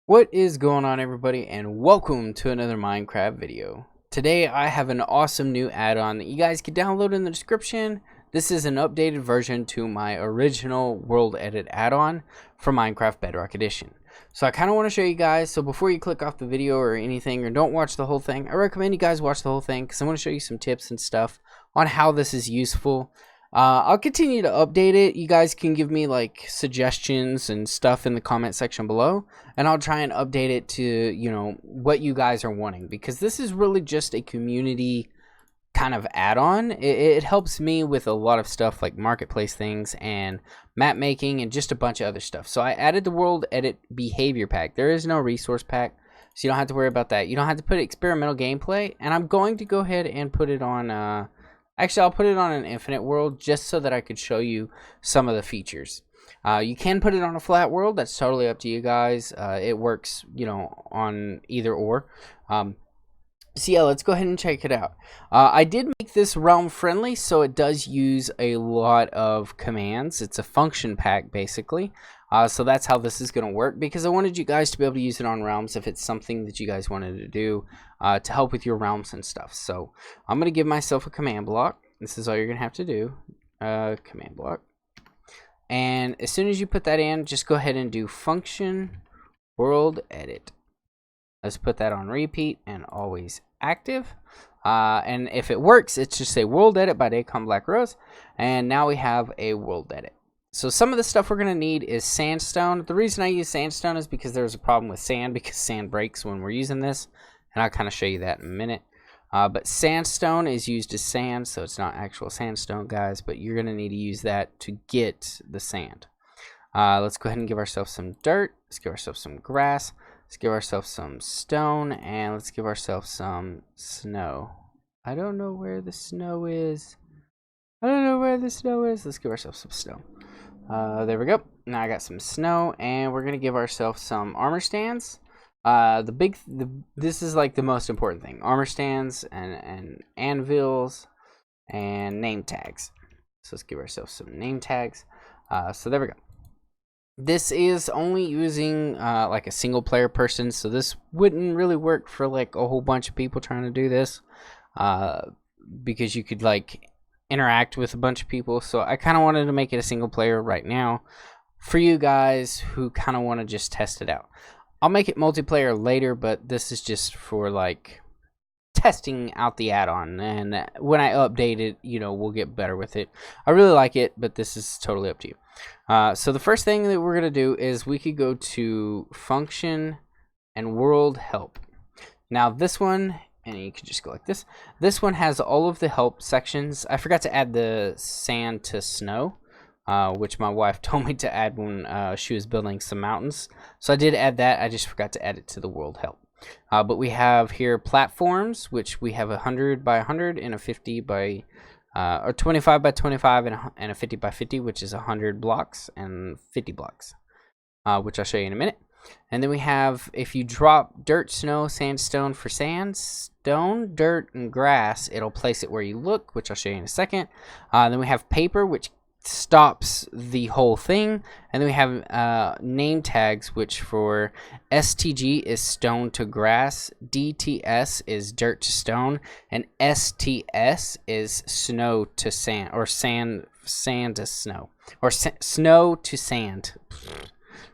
What is going on, everybody, and welcome to another Minecraft video. Today I have an awesome new add-on that you guys can download in the description. This is an updated version to my original world edit add-on for Minecraft Bedrock Edition. So I kind of want to show you guys, so before you click off the video or anything, or don't watch the whole thing, I recommend you guys watch the whole thing because I want to show you some tips and stuff on how this is useful. I'll continue to update it. You guys can give me like suggestions and stuff in the comment section below, and I'll try and update it to, you know, what you guys are wanting, because this is really just a community kind of add-on. It helps me with a lot of stuff like marketplace things and map making and just a bunch of other stuff. So I added the world edit behavior pack. There is no resource pack, so you don't have to worry about that. You don't have to put experimental gameplay, and I'm going to go ahead and put it on actually, I'll put it on an infinite world just so that I could show you some of the features. You can put it on a flat world. That's totally up to you guys. It works, you know, on either or. So yeah, let's go ahead and check it out. I did make this realm friendly, so it does use a lot of commands. It's a function pack, basically. So that's how this is going to work, because I wanted you guys to be able to use it on realms if it's something that you guys wanted to do to help with your realms and stuff. So I'm going to give myself a command block. This is all you're going to have to do. Command block. And as soon as you put that in, just go ahead and do function world edit. Let's put that on repeat and always active. And if it works, it's just say world edit by DAKONBLACKROSE. And now we have a world edit. So some of the stuff we're going to need is sandstone. The reason I use sandstone is because there's a problem with sand, because sand breaks when we're using this. And I'll kind of show you that in a minute. But sandstone is used as sand, so it's not actual sandstone, guys. But you're going to need to use that to get the sand. Let's go ahead and give ourselves some dirt. Let's give ourselves some grass. Let's give ourselves some stone. And let's give ourselves some snow. I don't know where the snow is. Let's give ourselves some snow. There we go. Now I got some snow, and we're gonna give ourselves some armor stands. This is like the most important thing: armor stands and anvils and name tags. So let's give ourselves some name tags. So there we go. This is only using like a single player person, so this wouldn't really work for like a whole bunch of people trying to do this, because you could like interact with a bunch of people. So I kind of wanted to make it a single player right now for you guys who kind of want to just test it out. I'll make it multiplayer later, but this is just for like testing out the add-on, and when I update it, you know, we'll get better with it. I really like it, but this is totally up to you. So the first thing that we're gonna do is we could go to function and world help. Now this one, and you can just go like this. This one has all of the help sections. I forgot to add the sand to snow, which my wife told me to add when she was building some mountains. So I did add that. I just forgot to add it to the world help. But we have here platforms, which we have 100 by 100 and a 50 by, or 25 by 25 and a 50 by 50, which is 100 blocks and 50 blocks, which I'll show you in a minute. And then we have, if you drop dirt, snow, sandstone for sand, stone, dirt, and grass, it'll place it where you look, which I'll show you in a second. Then we have paper, which stops the whole thing. And then we have name tags, which for STG is stone to grass, DTS is dirt to stone, and STS is snow to sand, or sand to snow, or snow to sand.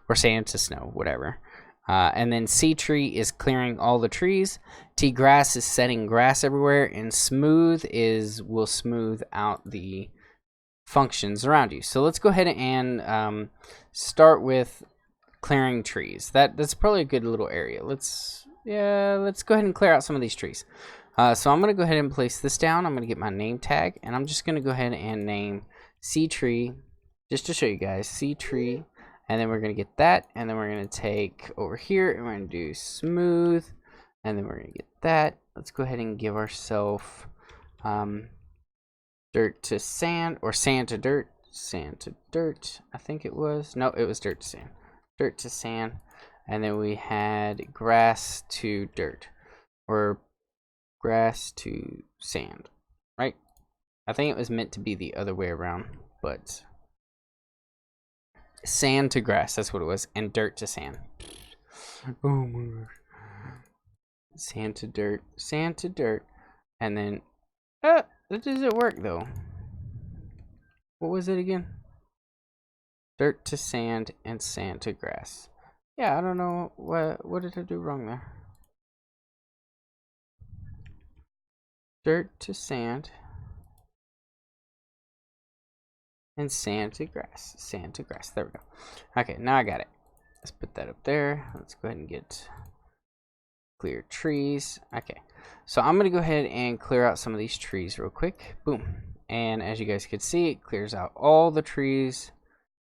Or sand to snow, whatever. And then C tree is clearing all the trees. T grass is setting grass everywhere, and smooth will smooth out the functions around you. So let's go ahead and start with clearing trees. That's probably a good little area. Let's go ahead and clear out some of these trees. So I'm gonna go ahead and place this down. I'm gonna get my name tag, and I'm just gonna go ahead and name C tree, just to show you guys, C tree. And then we're going to get that, and then we're going to take over here, and we're going to do smooth, and then we're going to get that. Let's go ahead and give ourselves dirt to sand, or sand to dirt, I think it was. No, it was dirt to sand, and then we had grass to dirt, or grass to sand, right? I think it was meant to be the other way around, but sand to grass, that's what it was, and dirt to sand. Oh my gosh. Sand to dirt, sand to dirt, and then that doesn't work though. What was it again? Dirt to sand and sand to grass. Yeah, I don't know what did I do wrong there. Dirt to sand and sand to grass. Sand to grass. There we go. Okay, now I got it. Let's put that up there. Let's go ahead and get clear trees. Okay, so I'm gonna go ahead and clear out some of these trees real quick. Boom. And as you guys can see, it clears out all the trees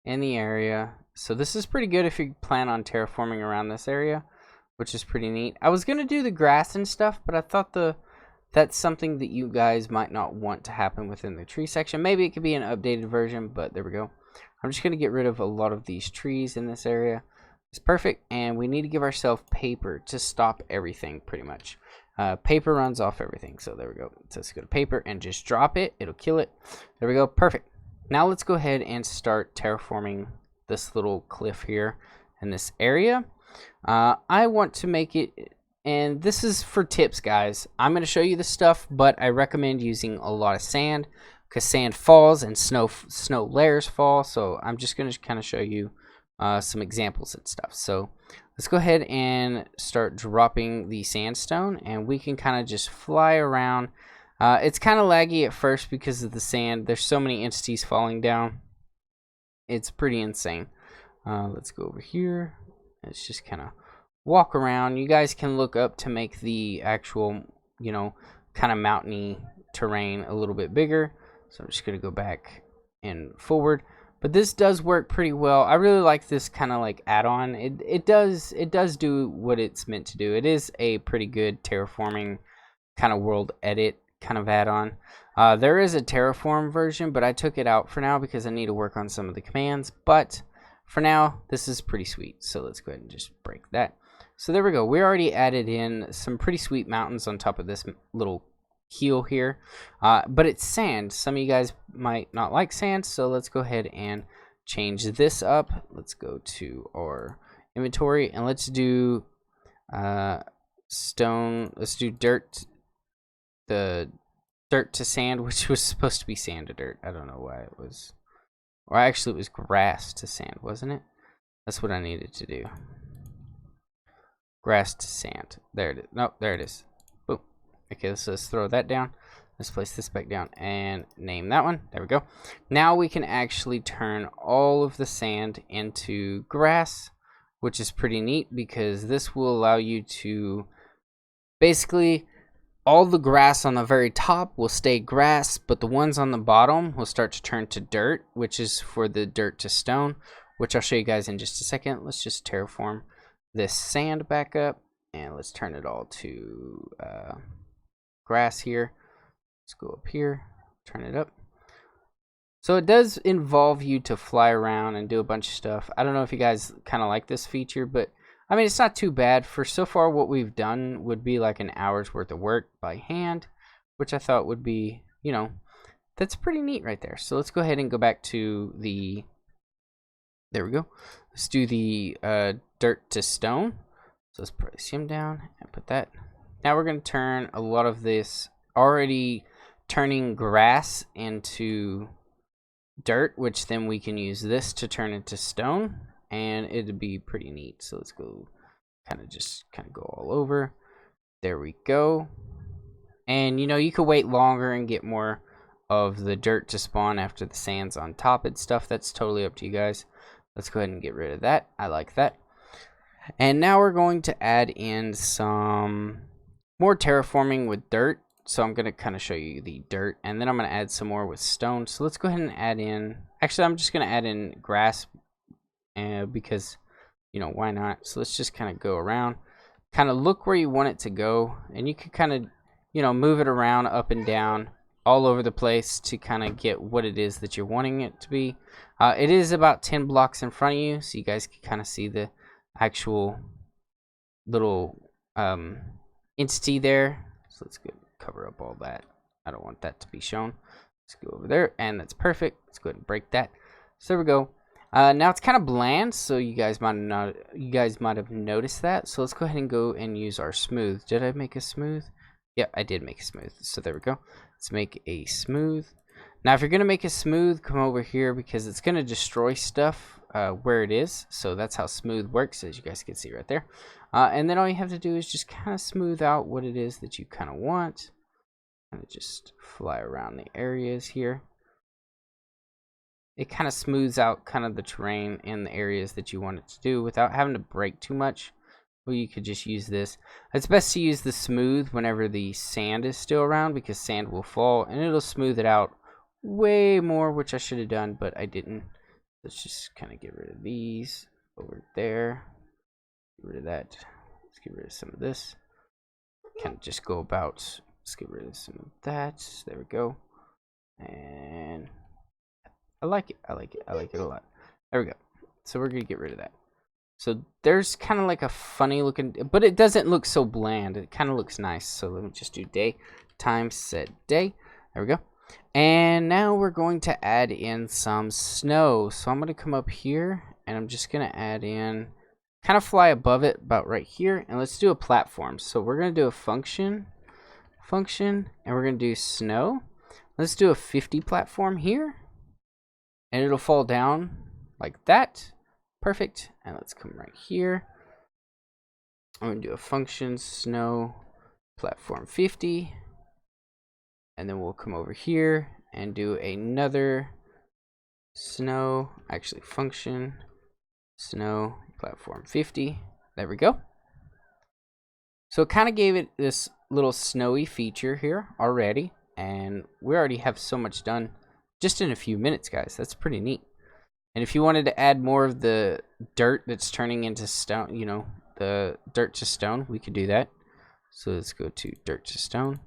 in the area. So this is pretty good if you plan on terraforming around this area, which is pretty neat. I was gonna do the grass and stuff, but I thought that's something that you guys might not want to happen within the tree section. Maybe it could be an updated version, but there we go. I'm just gonna get rid of a lot of these trees in this area. It's perfect, and we need to give ourselves paper to stop everything pretty much. Paper runs off everything, so there we go. So let's go to paper and just drop it. It'll kill it. There we go. Perfect. Now let's go ahead and start terraforming this little cliff here in this area. I want to make it, and this is for tips, guys. I'm going to show you this stuff, but I recommend using a lot of sand because sand falls and snow layers fall. So I'm just going to kind of show you some examples and stuff. So let's go ahead and start dropping the sandstone, and we can kind of just fly around. It's kind of laggy at first because of the sand. There's so many entities falling down. It's pretty insane. Let's go over here. Let's just kind of walk around. You guys can look up to make the actual, you know, kind of mountainy terrain a little bit bigger. So I'm just going to go back and forward. But this does work pretty well. I really like this kind of like add-on. It does do what it's meant to do. It is a pretty good terraforming kind of world edit kind of add-on. There is a Terraform version, but I took it out for now because I need to work on some of the commands. But for now, this is pretty sweet. So let's go ahead and just break that. So there we go. We already added in some pretty sweet mountains on top of this little heel here, but it's sand. Some of you guys might not like sand, so let's go ahead and change this up. Let's go to our inventory and let's do stone. Let's do dirt. The dirt to sand, which was supposed to be sand to dirt. I don't know why it was, or actually it was grass to sand, wasn't it? That's what I needed to do. Grass to sand. There it is. No, there it is. Boom. Okay, let's throw that down. Let's place this back down and name that one. There we go. Now we can actually turn all of the sand into grass, which is pretty neat because this will allow you to basically, all the grass on the very top will stay grass, but the ones on the bottom will start to turn to dirt, which is for the dirt to stone, which I'll show you guys in just a second. Let's just terraform this sand back up, and let's turn it all to grass here. Let's go up here, turn it up. So it does involve you to fly around and do a bunch of stuff. I don't know if you guys kind of like this feature, but I mean, it's not too bad. For so far, what we've done would be like an hour's worth of work by hand, which I thought would be, you know, that's pretty neat right there. So let's go ahead and go back to the, there we go. Let's do the dirt to stone. So let's place him down and put that. Now we're going to turn a lot of this already turning grass into dirt, which then we can use this to turn into stone. And it'd be pretty neat. So let's go kind of go all over. There we go. And you know, you could wait longer and get more of the dirt to spawn after the sand's on top and stuff. That's totally up to you guys. Let's go ahead and get rid of that. I like that. And now we're going to add in some more terraforming with dirt. So I'm going to kind of show you the dirt, and then I'm going to add some more with stone. So let's go ahead and add in, actually I'm just going to add in grass. Because, you know, why not? So let's just kind of go around, kind of look where you want it to go, and you can kind of, you know, move it around up and down all over the place to kind of get what it is that you're wanting it to be. It is about 10 blocks in front of you, so you guys can kind of see the actual little entity there. So let's go cover up all that. I don't want that to be shown. Let's go over there, and that's perfect. Let's go ahead and break that. So there we go. Now it's kind of bland, so you guys might have noticed that. So let's go ahead and go and use our smooth. Did I make a smooth? Yeah, I did make a smooth. So there we go. Let's make a smooth. Now, if you're gonna make a smooth, come over here because it's gonna destroy stuff where it is. So that's how smooth works, as you guys can see right there. And then all you have to do is just kind of smooth out what it is that you kind of want. Kind of just fly around the areas here. It kind of smooths out kind of the terrain in the areas that you want it to do without having to break too much. Well, you could just use this. It's best to use the smooth whenever the sand is still around because sand will fall and it'll smooth it out way more, which I should have done, but I didn't. Let's just kind of get rid of these over there. Get rid of that. Let's get rid of some of this. Kind of just go about. Let's get rid of some of that. There we go. And I like it. I like it. I like it a lot. There we go. So we're going to get rid of that. So there's kind of like a funny looking, but it doesn't look so bland. It kind of looks nice. So let me just do day times set day. There we go. And now we're going to add in some snow. So I'm going to come up here and I'm just going to add in, kind of fly above it about right here. And let's do a platform. So we're going to do a function, and we're going to do snow. Let's do a 50 platform here. And it'll fall down like that. Perfect. And let's come right here. I'm going to do a function snow platform 50. And then we'll come over here and do another snow, actually function snow platform 50. There we go. So it kind of gave it this little snowy feature here already. And we already have so much done just in a few minutes, guys. That's pretty neat. And if you wanted to add more of the dirt that's turning into stone, you know, the dirt to stone, we could do that. So let's go to dirt to stone.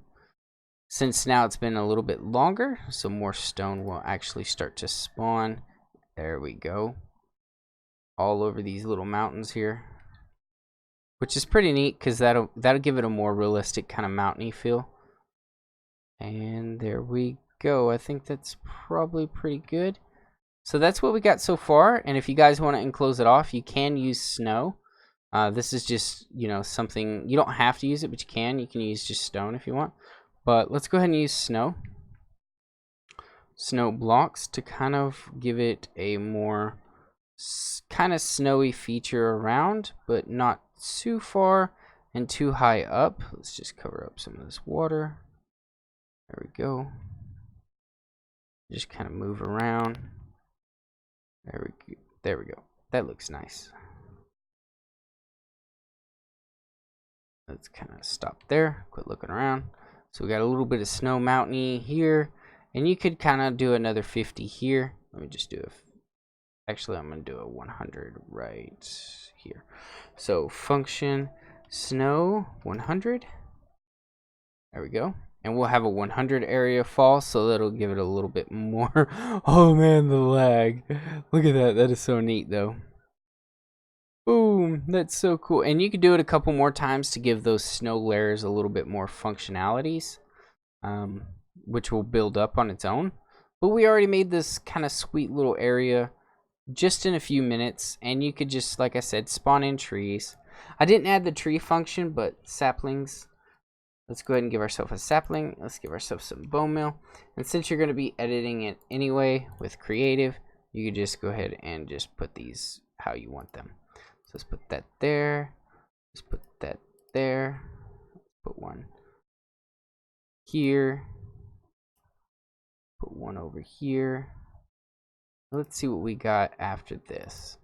Since now it's been a little bit longer, so more stone will actually start to spawn. There we go. All over these little mountains here. Which is pretty neat because that'll give it a more realistic kind of mountainy feel. And there we go. I think that's probably pretty good. So that's what we got so far. And if you guys want to enclose it off, you can use snow. This is just, you know, something, you don't have to use it, but you can. You can use just stone if you want. But let's go ahead and use snow. Snow blocks to kind of give it a more kind of snowy feature around, but not too far and too high up. Let's just cover up some of this water. There we go. Just kind of move around. There we go. That looks nice. Let's kind of stop there. Quit looking around. So we got a little bit of snow mountainy here. And you could kind of do another 50 here. Let me just do actually I'm going to do a 100 right here. So function snow 100. There we go. And we'll have a 100 area fall, so that'll give it a little bit more. Oh man, the lag. Look at that. That is so neat though. Boom. That's so cool. And you could do it a couple more times to give those snow layers a little bit more functionalities, which will build up on its own. But we already made this kind of sweet little area just in a few minutes. And you could just, like I said, spawn in trees. I didn't add the tree function, but saplings. Let's go ahead and give ourselves a sapling. Let's give ourselves some bone meal. And since you're going to be editing it anyway with creative, you can just go ahead and just put these how you want them. So let's put that there. Let's put that there. Let's put one here. Put one over here. Let's see what we got after this.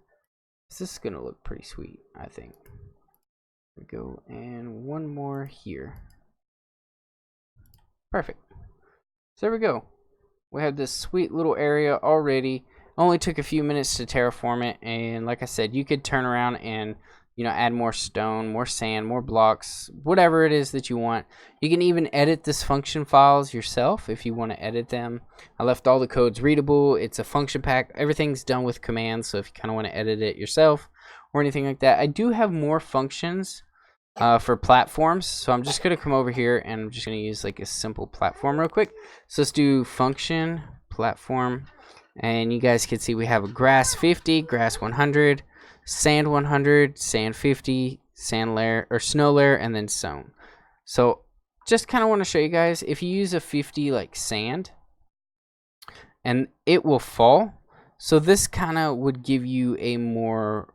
This is going to look pretty sweet, I think. There we go. And one more here. Perfect. So there we go. We have this sweet little area already. Only took a few minutes to terraform it, and like I said, you could turn around and, you know, add more stone, more sand, more blocks, whatever it is that you want. You can even edit this function files yourself if you want to edit them. I left all the codes readable. It's a function pack. Everything's done with commands, so if you kind of want to edit it yourself or anything like that. I do have more functions for platforms, so I'm just going to come over here and I'm just going to use like a simple platform real quick. So let's do function platform. And you guys can see we have a grass 50, grass 100, sand 100, sand 50, sand layer or snow layer, and then sown. So just kind of want to show you guys, if you use a 50 like sand, and it will fall. So this kind of would give you a more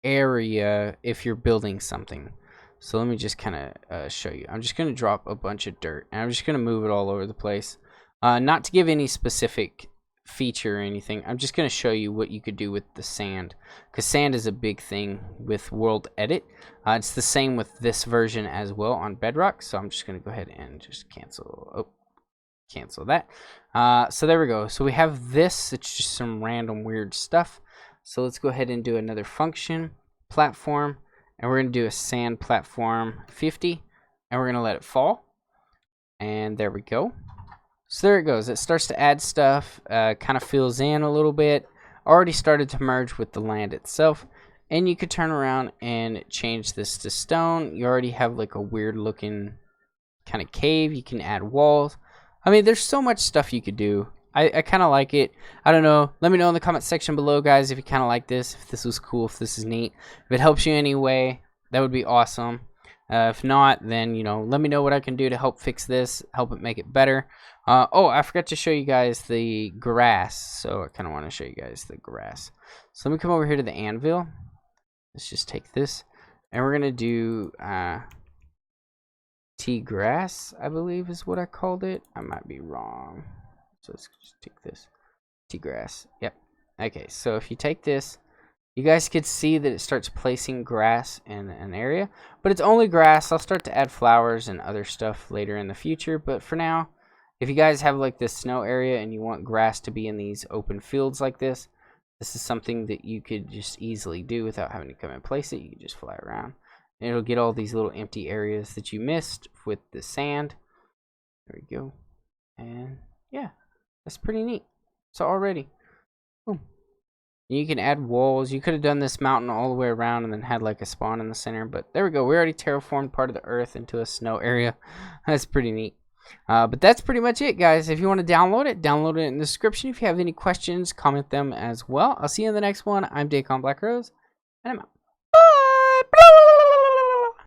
area if you're building something. So let me just kind of show you. I'm just going to drop a bunch of dirt, and I'm just going to move it all over the place. Not to give any specific feature or anything. I'm just going to show you what you could do with the sand, because sand is a big thing with World Edit. It's the same with this version as well on Bedrock. So I'm just going to go ahead and just cancel that. So there we go. So we have this. It's just some random weird stuff. So let's go ahead and do another function, platform, and we're going to do a sand platform 50, and we're going to let it fall. And there we go. So there it goes. It starts to add stuff, kind of fills in a little bit. Already started to merge with the land itself. And you could turn around and change this to stone. You already have like a weird looking kind of cave. You can add walls. I mean, there's so much stuff you could do. I kind of like it. I don't know. Let me know in the comment section below, guys, if you kind of like this, if this was cool, if this is neat. If it helps you anyway, that would be awesome. If not, then, you know, let me know what I can do to help fix this, help it make it better. Oh, I forgot to show you guys the grass. So I kind of want to show you guys the grass. So let me come over here to the anvil. Let's just take this. And we're going to do T-grass, I believe is what I called it. I might be wrong. So let's just take this. T-grass. Yep. Okay, so if you take this, you guys could see that it starts placing grass in an area. But it's only grass. I'll start to add flowers and other stuff later in the future. But for now, if you guys have like this snow area and you want grass to be in these open fields like this, this is something that you could just easily do without having to come and place it. You can just fly around. And it'll get all these little empty areas that you missed with the sand. There we go. And yeah, that's pretty neat. So already, boom. You can add walls. You could have done this mountain all the way around and then had like a spawn in the center. But there we go. We already terraformed part of the earth into a snow area. That's pretty neat. But that's pretty much it, guys. If you want to download it in the description. If you have any questions, comment them as well. I'll see you in the next one. I'm DAKONBLACKROSE, and I'm out. Bye!